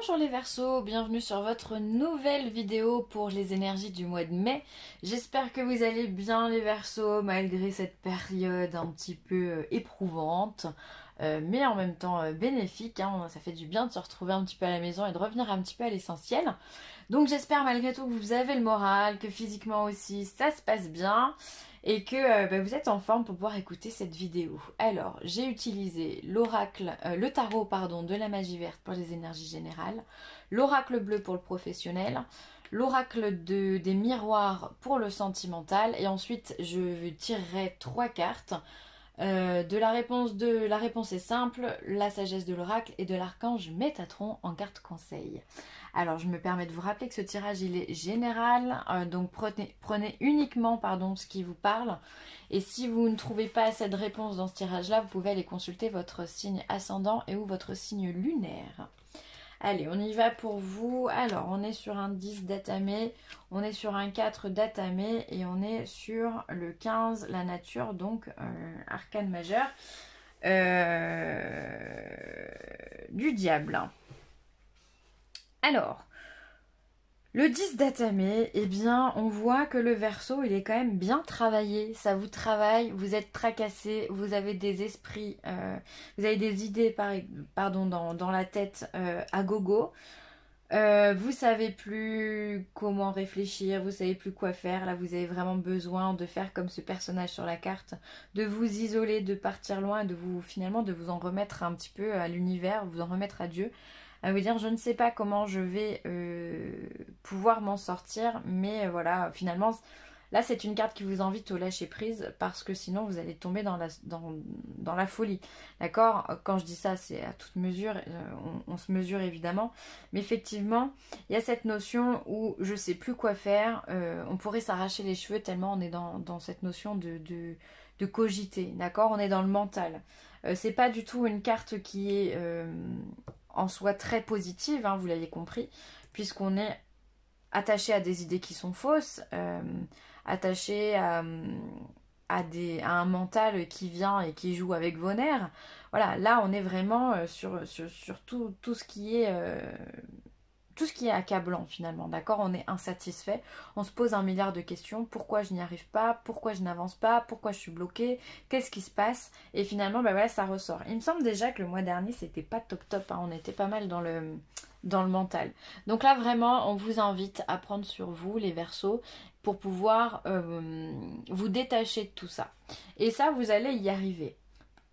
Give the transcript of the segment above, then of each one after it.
Bonjour les Verseaux, bienvenue sur votre nouvelle vidéo pour les énergies du mois de mai. J'espère que vous allez bien les Verseaux malgré cette période un petit peu éprouvante, mais en même temps bénéfique. Ça fait du bien de se retrouver un petit peu à la maison et de revenir un petit peu à l'essentiel. Donc j'espère malgré tout que vous avez le moral, que physiquement aussi ça se passe bien et que vous êtes en forme pour pouvoir écouter cette vidéo. Alors, j'ai utilisé l'oracle, le tarot pardon, de la magie verte pour les énergies générales, l'oracle bleu pour le professionnel, l'oracle des miroirs pour le sentimental et ensuite je tirerai 3 cartes. La réponse est simple, la sagesse de l'oracle et de l'archange Métatron en carte conseil. Alors je me permets de vous rappeler que ce tirage il est général, donc prenez uniquement ce qui vous parle. Et si vous ne trouvez pas assez de réponses dans ce tirage là, vous pouvez aller consulter votre signe ascendant et ou votre signe lunaire. Allez, on y va pour vous. Alors, on est sur un 10 datamé, on est sur un 4 datamé et on est sur le 15, la nature, donc arcane majeur du diable. Alors, le 10 datamé, eh bien, on voit que le Verseau, il est quand même bien travaillé. Ça vous travaille, vous êtes tracassé, vous avez des esprits, vous avez des idées, dans la tête à gogo. Vous savez plus comment réfléchir, vous savez plus quoi faire. Là, vous avez vraiment besoin de faire comme ce personnage sur la carte, de vous isoler, de partir loin, de vous en remettre un petit peu à l'univers, vous en remettre à Dieu. À vous dire, je ne sais pas comment je vais pouvoir m'en sortir, mais voilà, finalement, là, c'est une carte qui vous invite au lâcher prise parce que sinon, vous allez tomber dans la folie. D'accord? Quand je dis ça, c'est à toute mesure, on se mesure évidemment, mais effectivement, il y a cette notion où je sais plus quoi faire, on pourrait s'arracher les cheveux tellement on est dans cette notion de cogiter. D'accord? On est dans le mental. C'est pas du tout une carte qui est en soi très positive, hein, vous l'avez compris, puisqu'on est attaché à des idées qui sont fausses, attaché à un mental qui vient et qui joue avec vos nerfs. Voilà, là on est vraiment sur tout ce qui est accablant finalement, d'accord? On est insatisfait, on se pose un milliard de questions, pourquoi je n'y arrive pas, pourquoi je n'avance pas, pourquoi je suis bloquée, qu'est-ce qui se passe? Et finalement, voilà, ça ressort. Il me semble déjà que le mois dernier, c'était pas top, hein, on était pas mal dans le mental. Donc là, vraiment, on vous invite à prendre sur vous, les Verseaux, pour pouvoir vous détacher de tout ça. Et ça, vous allez y arriver.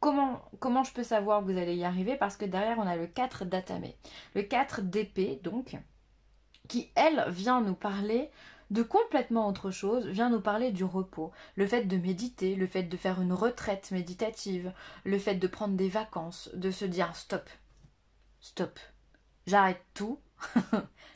Comment je peux savoir que vous allez y arriver? Parce que derrière, on a le 4 datamé. Le 4 d'épée, donc, qui, elle, vient nous parler de complètement autre chose, vient nous parler du repos. Le fait de méditer, le fait de faire une retraite méditative, le fait de prendre des vacances, de se dire stop, j'arrête tout,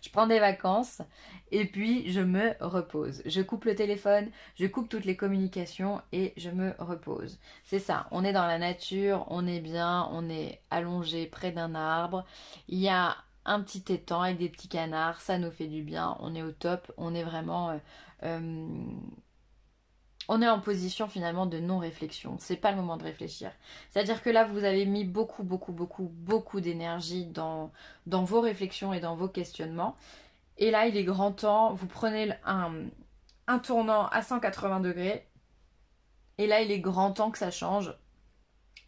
je prends des vacances et puis je me repose. Je coupe le téléphone, je coupe toutes les communications et je me repose. C'est ça, on est dans la nature, on est bien, on est allongé près d'un arbre. Il y a un petit étang avec des petits canards, ça nous fait du bien, on est au top, on est vraiment... on est en position finalement de non-réflexion. C'est pas le moment de réfléchir. C'est-à-dire que là, vous avez mis beaucoup d'énergie dans vos réflexions et dans vos questionnements. Et là, il est grand temps, vous prenez un tournant à 180 degrés. Et là, il est grand temps que ça change.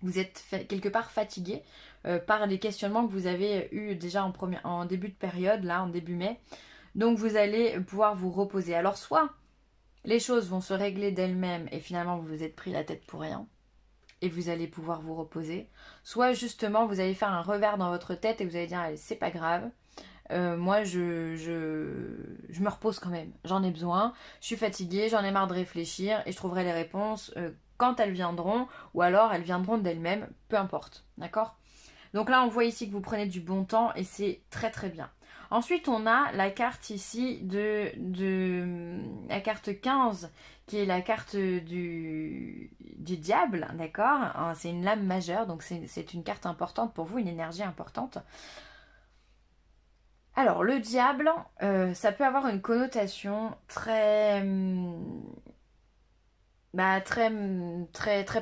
Vous êtes quelque part fatigué par les questionnements que vous avez eu déjà en début de période, là, en début mai. Donc, vous allez pouvoir vous reposer. Alors, soit les choses vont se régler d'elles-mêmes et finalement vous vous êtes pris la tête pour rien et vous allez pouvoir vous reposer. Soit justement vous allez faire un revers dans votre tête et vous allez dire allez c'est pas grave, moi je me repose quand même, j'en ai besoin, je suis fatiguée, j'en ai marre de réfléchir et je trouverai les réponses quand elles viendront ou alors elles viendront d'elles-mêmes, peu importe, d'accord? Donc là on voit ici que vous prenez du bon temps et c'est très très bien. Ensuite, on a la carte ici la carte 15, qui est la carte du diable, d'accord? C'est une lame majeure, donc c'est une carte importante pour vous, une énergie importante. Alors, le diable, ça peut avoir une connotation très bah, très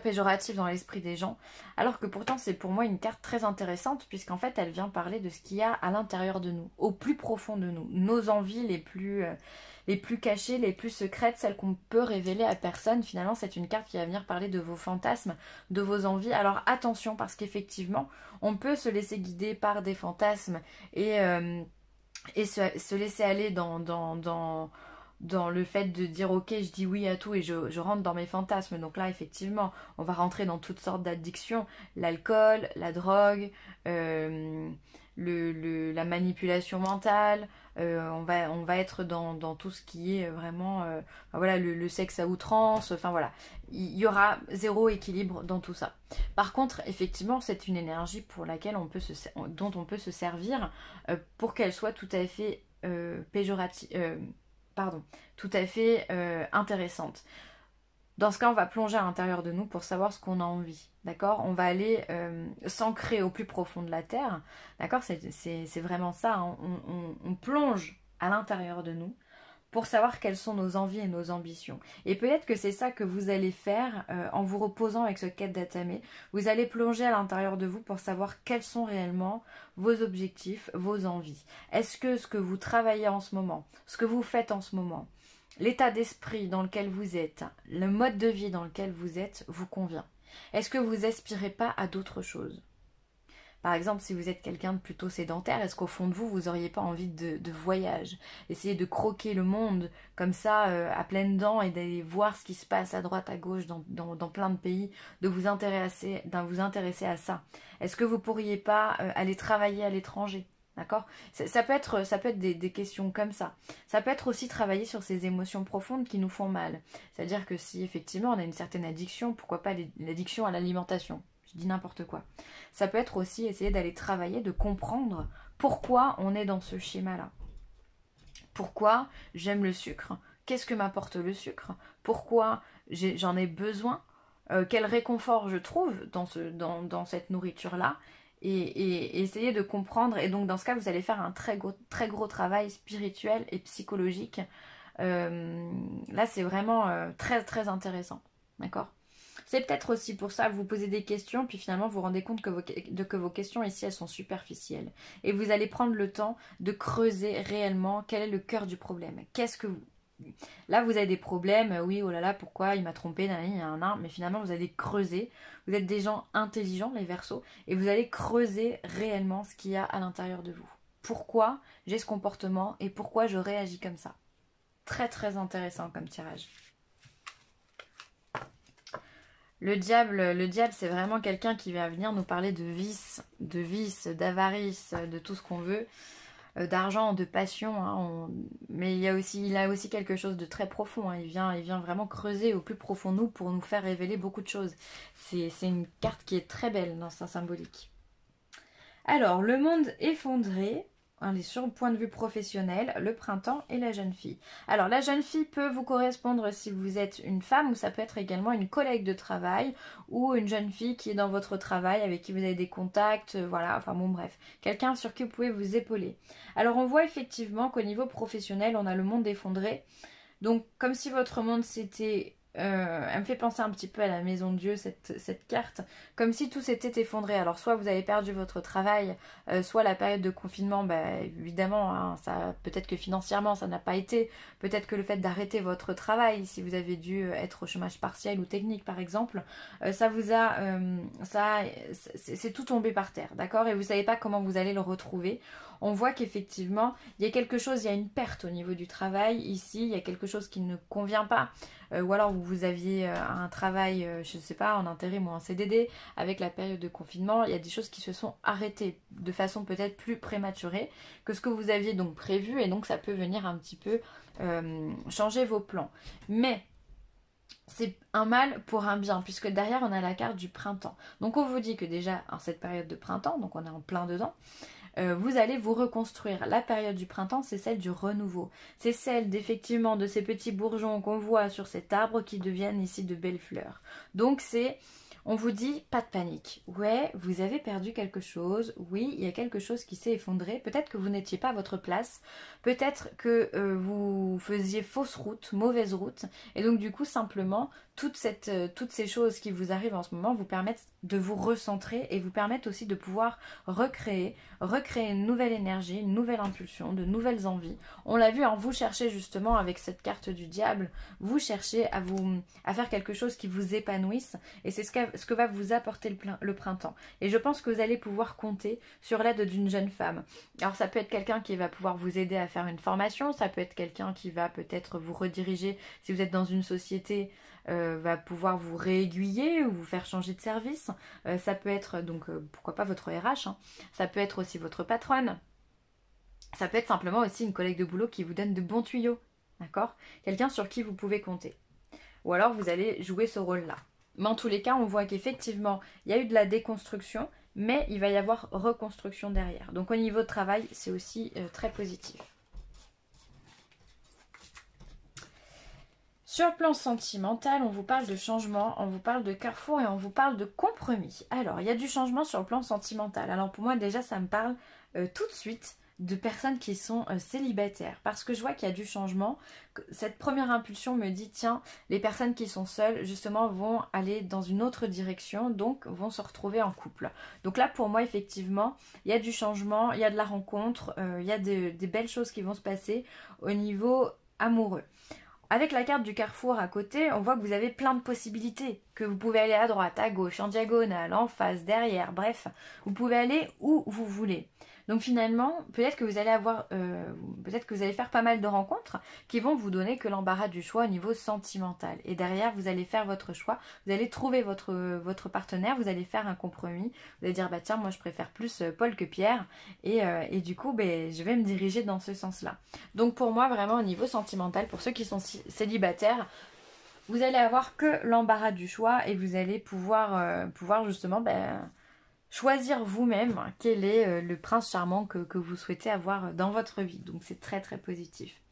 péjorative dans l'esprit des gens, alors que pourtant c'est pour moi une carte très intéressante, puisqu'en fait elle vient parler de ce qu'il y a à l'intérieur de nous, au plus profond de nous, nos envies les plus cachées, les plus secrètes, celles qu'on peut révéler à personne. Finalement c'est une carte qui va venir parler de vos fantasmes, de vos envies. Alors attention, parce qu'effectivement on peut se laisser guider par des fantasmes et se laisser aller dans le fait de dire ok, je dis oui à tout et je rentre dans mes fantasmes. Donc là effectivement on va rentrer dans toutes sortes d'addictions, l'alcool, la drogue, euh, la manipulation mentale, on va être dans tout ce qui est vraiment enfin, voilà, le sexe à outrance, enfin voilà, il y aura zéro équilibre dans tout ça. Par contre effectivement c'est une énergie pour laquelle dont on peut se servir pour qu'elle soit tout à fait péjorative, pardon, tout à fait intéressante. Dans ce cas, on va plonger à l'intérieur de nous pour savoir ce qu'on a envie. D'accord? On va aller s'ancrer au plus profond de la terre. D'accord? C'est vraiment ça, hein. On plonge à l'intérieur de nous pour savoir quelles sont nos envies et nos ambitions. Et peut-être que c'est ça que vous allez faire en vous reposant avec ce quête d'Atame. Vous allez plonger à l'intérieur de vous pour savoir quels sont réellement vos objectifs, vos envies. Est-ce que ce que vous travaillez en ce moment, ce que vous faites en ce moment, l'état d'esprit dans lequel vous êtes, le mode de vie dans lequel vous êtes, vous convient? Est-ce que vous aspirez pas à d'autres choses? Par exemple, si vous êtes quelqu'un de plutôt sédentaire, est-ce qu'au fond de vous, vous n'auriez pas envie de voyage? Essayer de croquer le monde comme ça, à pleines dents, et d'aller voir ce qui se passe à droite, à gauche, dans plein de pays, de vous intéresser à ça. Est-ce que vous pourriez pas aller travailler à l'étranger? D'accord? Ça peut être des questions comme ça. Ça peut être aussi travailler sur ces émotions profondes qui nous font mal. C'est-à-dire que si effectivement on a une certaine addiction, pourquoi pas l'addiction à l'alimentation? Je dis n'importe quoi. Ça peut être aussi essayer d'aller travailler, de comprendre pourquoi on est dans ce schéma-là. Pourquoi j'aime le sucre? Qu'est-ce que m'apporte le sucre? Pourquoi j'en ai besoin? Quel réconfort je trouve dans cette nourriture-là? Et essayer de comprendre. Et donc dans ce cas, vous allez faire un très gros travail spirituel et psychologique. Là, c'est vraiment très très intéressant. D'accord? C'est peut-être aussi pour ça que vous posez des questions, puis finalement vous vous rendez compte que vos questions ici, elles sont superficielles. Et vous allez prendre le temps de creuser réellement quel est le cœur du problème. Qu'est-ce que vous... Là, vous avez des problèmes, oui, oh là là, pourquoi il m'a trompé, mais finalement, vous allez creuser. Vous êtes des gens intelligents, les Verseaux, et vous allez creuser réellement ce qu'il y a à l'intérieur de vous. Pourquoi j'ai ce comportement et pourquoi je réagis comme ça. Très, très intéressant comme tirage. Le diable, c'est vraiment quelqu'un qui va venir nous parler de vice, d'avarice, de tout ce qu'on veut, d'argent, de passion, hein, mais il a aussi quelque chose de très profond, hein. Il vient vraiment creuser au plus profond de nous pour nous faire révéler beaucoup de choses. C'est une carte qui est très belle dans sa symbolique. Alors, le monde effondré, allez, sur le point de vue professionnel, le printemps et la jeune fille. Alors, la jeune fille peut vous correspondre si vous êtes une femme, ou ça peut être également une collègue de travail, ou une jeune fille qui est dans votre travail, avec qui vous avez des contacts, voilà, enfin bon bref, quelqu'un sur qui vous pouvez vous épauler. Alors, on voit effectivement qu'au niveau professionnel, on a le monde effondré, donc comme si votre monde s'était... elle me fait penser un petit peu à la maison de Dieu, cette carte, comme si tout s'était effondré. Alors soit vous avez perdu votre travail, soit la période de confinement, bah, évidemment, hein, ça, peut-être que financièrement ça n'a pas été, peut-être que le fait d'arrêter votre travail, si vous avez dû être au chômage partiel ou technique par exemple, ça vous a, c'est tout tombé par terre, d'accord? Et vous savez pas comment vous allez le retrouver. On voit qu'effectivement, il y a quelque chose, il y a une perte au niveau du travail ici, il y a quelque chose qui ne convient pas. Ou alors vous aviez un travail, je ne sais pas, en intérim ou en CDD, avec la période de confinement, il y a des choses qui se sont arrêtées de façon peut-être plus prématurée que ce que vous aviez donc prévu, et donc ça peut venir un petit peu changer vos plans. Mais c'est un mal pour un bien, puisque derrière on a la carte du printemps. Donc on vous dit que déjà en cette période de printemps, donc on est en plein dedans, vous allez vous reconstruire. La période du printemps, c'est celle du renouveau. C'est celle d'effectivement de ces petits bourgeons qu'on voit sur cet arbre qui deviennent ici de belles fleurs. Donc on vous dit pas de panique. Ouais, vous avez perdu quelque chose. Oui, il y a quelque chose qui s'est effondré. Peut-être que vous n'étiez pas à votre place. Peut-être que vous faisiez fausse route, mauvaise route. Et donc du coup, simplement, toutes ces choses qui vous arrivent en ce moment vous permettent de vous recentrer et vous permettent aussi de pouvoir recréer une nouvelle énergie, une nouvelle impulsion, de nouvelles envies. On l'a vu, hein, vous cherchez justement avec cette carte du diable, vous cherchez à faire quelque chose qui vous épanouisse et c'est ce que va vous apporter le printemps. Et je pense que vous allez pouvoir compter sur l'aide d'une jeune femme. Alors ça peut être quelqu'un qui va pouvoir vous aider à faire une formation, ça peut être quelqu'un qui va peut-être vous rediriger si vous êtes dans une société, va pouvoir vous réaiguiller ou vous faire changer de service. Ça peut être donc pourquoi pas votre RH, hein. Ça peut être aussi votre patronne. Ça peut être simplement aussi une collègue de boulot qui vous donne de bons tuyaux, d'accord? Quelqu'un sur qui vous pouvez compter. Ou alors vous allez jouer ce rôle-là. Mais en tous les cas, on voit qu'effectivement, il y a eu de la déconstruction, mais il va y avoir reconstruction derrière. Donc au niveau de travail, c'est aussi très positif. Sur le plan sentimental, on vous parle de changement, on vous parle de carrefour et on vous parle de compromis. Alors, il y a du changement sur le plan sentimental. Alors pour moi, déjà, ça me parle tout de suite de personnes qui sont célibataires. Parce que je vois qu'il y a du changement. Cette première impulsion me dit, tiens, les personnes qui sont seules, justement, vont aller dans une autre direction, donc vont se retrouver en couple. Donc là, pour moi, effectivement, il y a du changement, il y a de la rencontre, il y a des belles choses qui vont se passer au niveau amoureux. Avec la carte du carrefour à côté, on voit que vous avez plein de possibilités, que vous pouvez aller à droite, à gauche, en diagonale, en face, derrière, bref, vous pouvez aller où vous voulez. Donc finalement, peut-être que vous allez peut-être que vous allez faire pas mal de rencontres qui vont vous donner que l'embarras du choix au niveau sentimental. Et derrière, vous allez faire votre choix, vous allez trouver votre partenaire, vous allez faire un compromis, vous allez dire bah tiens, moi je préfère plus Paul que Pierre, et du coup, ben, je vais me diriger dans ce sens-là. Donc pour moi, vraiment au niveau sentimental, pour ceux qui sont célibataires, vous allez avoir que l'embarras du choix et vous allez pouvoir justement choisir vous-même quel est le prince charmant que vous souhaitez avoir dans votre vie. Donc c'est très très positif.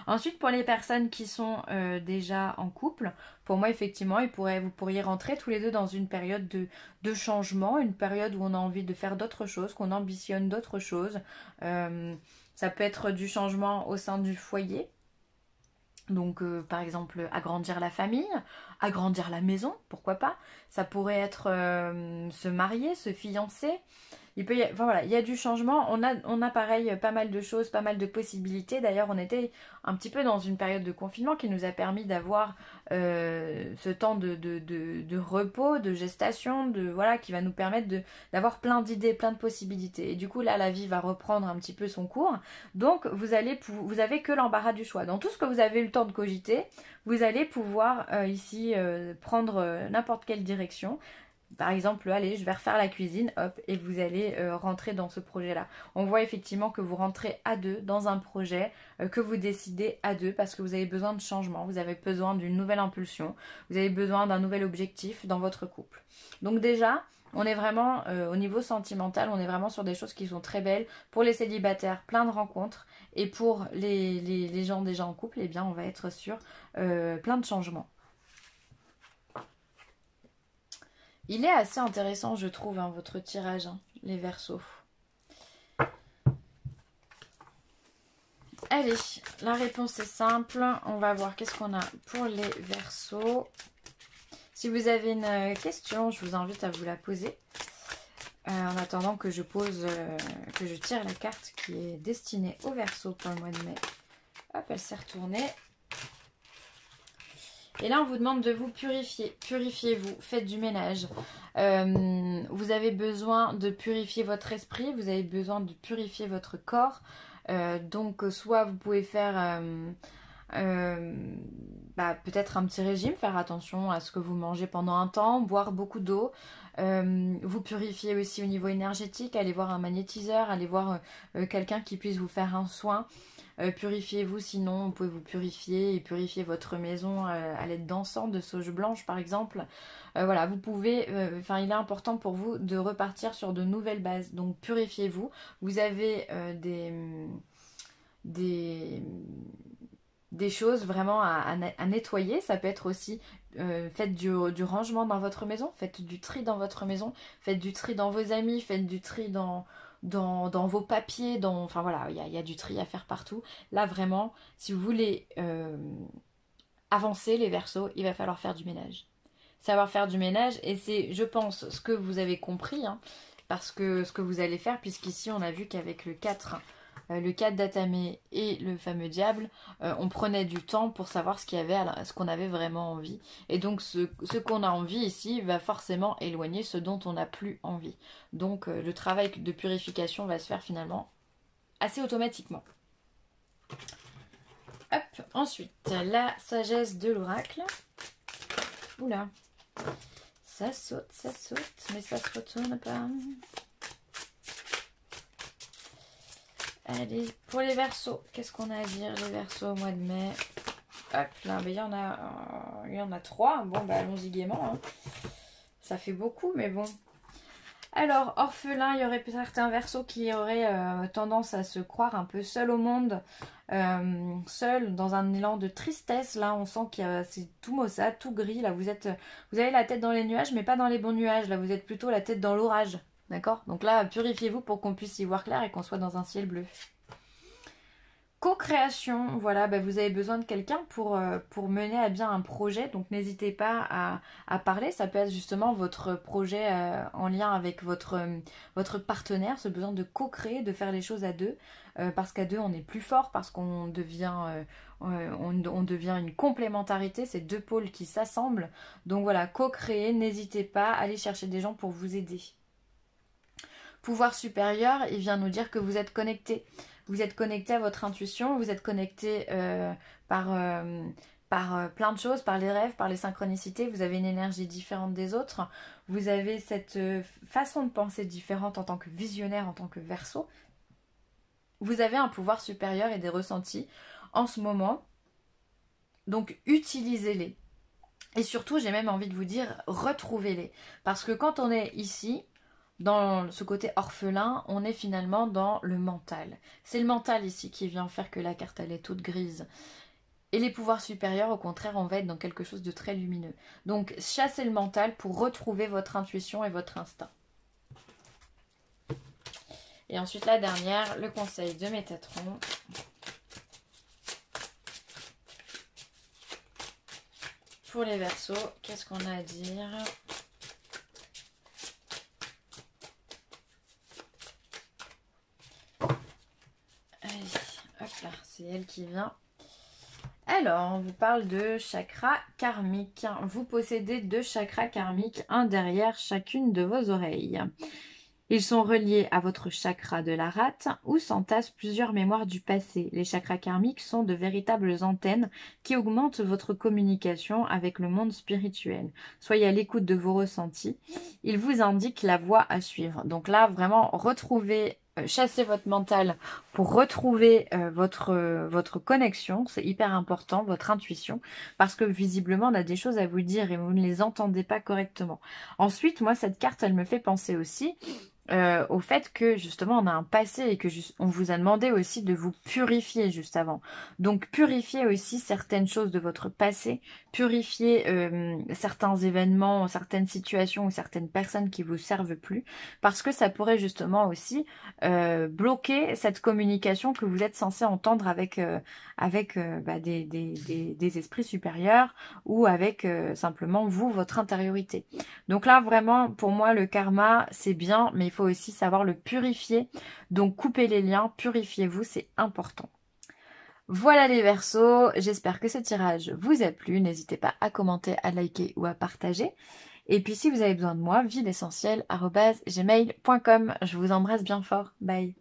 Ensuite, pour les personnes qui sont déjà en couple, pour moi, effectivement, vous pourriez rentrer tous les deux dans une période de changement, une période où on a envie de faire d'autres choses, qu'on ambitionne d'autres choses. Ça peut être du changement au sein du foyer. Donc, par exemple, agrandir la famille, agrandir la maison, pourquoi pas. Ça pourrait être se marier, se fiancer. Enfin, voilà, il y a du changement. On a pareil pas mal de choses, pas mal de possibilités. D'ailleurs, on était un petit peu dans une période de confinement qui nous a permis d'avoir ce temps de repos, de gestation, voilà, qui va nous permettre d'avoir plein d'idées, plein de possibilités. Et du coup, là, la vie va reprendre un petit peu son cours. Donc, vous avez que l'embarras du choix. Dans tout ce que vous avez eu le temps de cogiter, vous allez pouvoir ici prendre n'importe quelle direction. Par exemple, allez, je vais refaire la cuisine, hop, et vous allez rentrer dans ce projet-là. On voit effectivement que vous rentrez à deux dans un projet, que vous décidez à deux parce que vous avez besoin de changement, vous avez besoin d'une nouvelle impulsion, vous avez besoin d'un nouvel objectif dans votre couple. Donc déjà, on est vraiment, au niveau sentimental, on est vraiment sur des choses qui sont très belles. Pour les célibataires, plein de rencontres. Et pour les gens déjà en couple, eh bien, on va être sur plein de changements. Il est assez intéressant, je trouve, hein, votre tirage, hein, les Verseaux. Allez, la réponse est simple. On va voir qu'est-ce qu'on a pour les Verseaux. Si vous avez une question, je vous invite à vous la poser. En attendant que je tire la carte qui est destinée aux Verseaux pour le mois de mai. Hop, elle s'est retournée. Et là, on vous demande de vous purifier. Purifiez-vous, faites du ménage. Vous avez besoin de purifier votre esprit, vous avez besoin de purifier votre corps. Donc, soit vous pouvez faire peut-être un petit régime, faire attention à ce que vous mangez pendant un temps, boire beaucoup d'eau. Vous purifiez aussi au niveau énergétique, allez voir un magnétiseur, allez voir quelqu'un qui puisse vous faire un soin. Purifiez-vous, sinon vous pouvez vous purifier et purifier votre maison à l'aide d'encens, de sauge blanche par exemple. Voilà, vous pouvez, il est important pour vous de repartir sur de nouvelles bases. Donc purifiez-vous. Vous avez des choses vraiment à nettoyer. Ça peut être aussi faites du rangement dans votre maison, faites du tri dans votre maison, faites du tri dans vos amis, faites du tri dans vos papiers, enfin voilà, il y a du tri à faire partout. Là vraiment, si vous voulez avancer les Verseaux, il va falloir faire du ménage. Savoir faire du ménage, et c'est, je pense, ce que vous avez compris, hein, parce que ce que vous allez faire, puisqu'ici on a vu qu'avec le 4 d'Atame et le fameux diable, on prenait du temps pour savoir ce qu'on avait vraiment envie. Et donc ce qu'on a envie ici va forcément éloigner ce dont on n'a plus envie. Donc le travail de purification va se faire finalement assez automatiquement. Hop, ensuite, la sagesse de l'oracle. Oula, ça saute, mais ça se retourne pas. Allez, pour les Verseaux, qu'est-ce qu'on a à dire les Verseaux au mois de mai? Hop là, il y en a 3. Bon, bah allons-y gaiement. Hein. Ça fait beaucoup, mais bon. Alors, orphelin, il y aurait certains Verseaux qui auraient tendance à se croire un peu seul au monde, seul dans un élan de tristesse. Là, on sent que c'est tout maussade, tout gris. Là, vous avez la tête dans les nuages, mais pas dans les bons nuages. Là, vous êtes plutôt la tête dans l'orage. D'accord? Donc là, purifiez-vous pour qu'on puisse y voir clair et qu'on soit dans un ciel bleu. Co-création, voilà, bah vous avez besoin de quelqu'un pour mener à bien un projet, donc n'hésitez pas à parler, ça peut être justement votre projet en lien avec votre partenaire, ce besoin de co-créer, de faire les choses à deux, parce qu'à deux on est plus fort, parce qu'on devient, on devient une complémentarité, c'est deux pôles qui s'assemblent, donc voilà, co-créer, n'hésitez pas, allez chercher des gens pour vous aider. Pouvoir supérieur, il vient nous dire que vous êtes connecté. Vous êtes connecté à votre intuition, vous êtes connecté par plein de choses, par les rêves, par les synchronicités. Vous avez une énergie différente des autres. Vous avez cette façon de penser différente en tant que visionnaire, en tant que Verseau. Vous avez un pouvoir supérieur et des ressentis en ce moment. Donc utilisez-les. Et surtout, j'ai même envie de vous dire, retrouvez-les. Parce que quand on est ici, dans ce côté orphelin, on est finalement dans le mental. C'est le mental ici qui vient faire que la carte elle est toute grise. Et les pouvoirs supérieurs, au contraire, on va être dans quelque chose de très lumineux. Donc chassez le mental pour retrouver votre intuition et votre instinct. Et ensuite la dernière, le conseil de Métatron. Pour les Verseaux, qu'est-ce qu'on a à dire ? Là, c'est elle qui vient. Alors, on vous parle de chakras karmiques. Vous possédez 2 chakras karmiques, un derrière chacune de vos oreilles. Ils sont reliés à votre chakra de la rate où s'entassent plusieurs mémoires du passé. Les chakras karmiques sont de véritables antennes qui augmentent votre communication avec le monde spirituel. Soyez à l'écoute de vos ressentis. Ils vous indiquent la voie à suivre. Donc là, vraiment, retrouvez... Chassez votre mental pour retrouver votre connexion, c'est hyper important, votre intuition, parce que visiblement on a des choses à vous dire et vous ne les entendez pas correctement. Ensuite, moi cette carte elle me fait penser aussi au fait que justement on a un passé et que on vous a demandé aussi de vous purifier juste avant. Donc purifiez aussi certaines choses de votre passé, purifiez certains événements, certaines situations ou certaines personnes qui vous servent plus, parce que ça pourrait justement aussi bloquer cette communication que vous êtes censé entendre avec des esprits supérieurs ou avec simplement vous, votre intériorité. Donc là vraiment pour moi le karma c'est bien, mais il faut aussi savoir le purifier. Donc coupez les liens, purifiez-vous, c'est important. Voilà les Verseaux, j'espère que ce tirage vous a plu. N'hésitez pas à commenter, à liker ou à partager. Et puis si vous avez besoin de moi, vielessentielle@gmail.com. Je vous embrasse bien fort. Bye.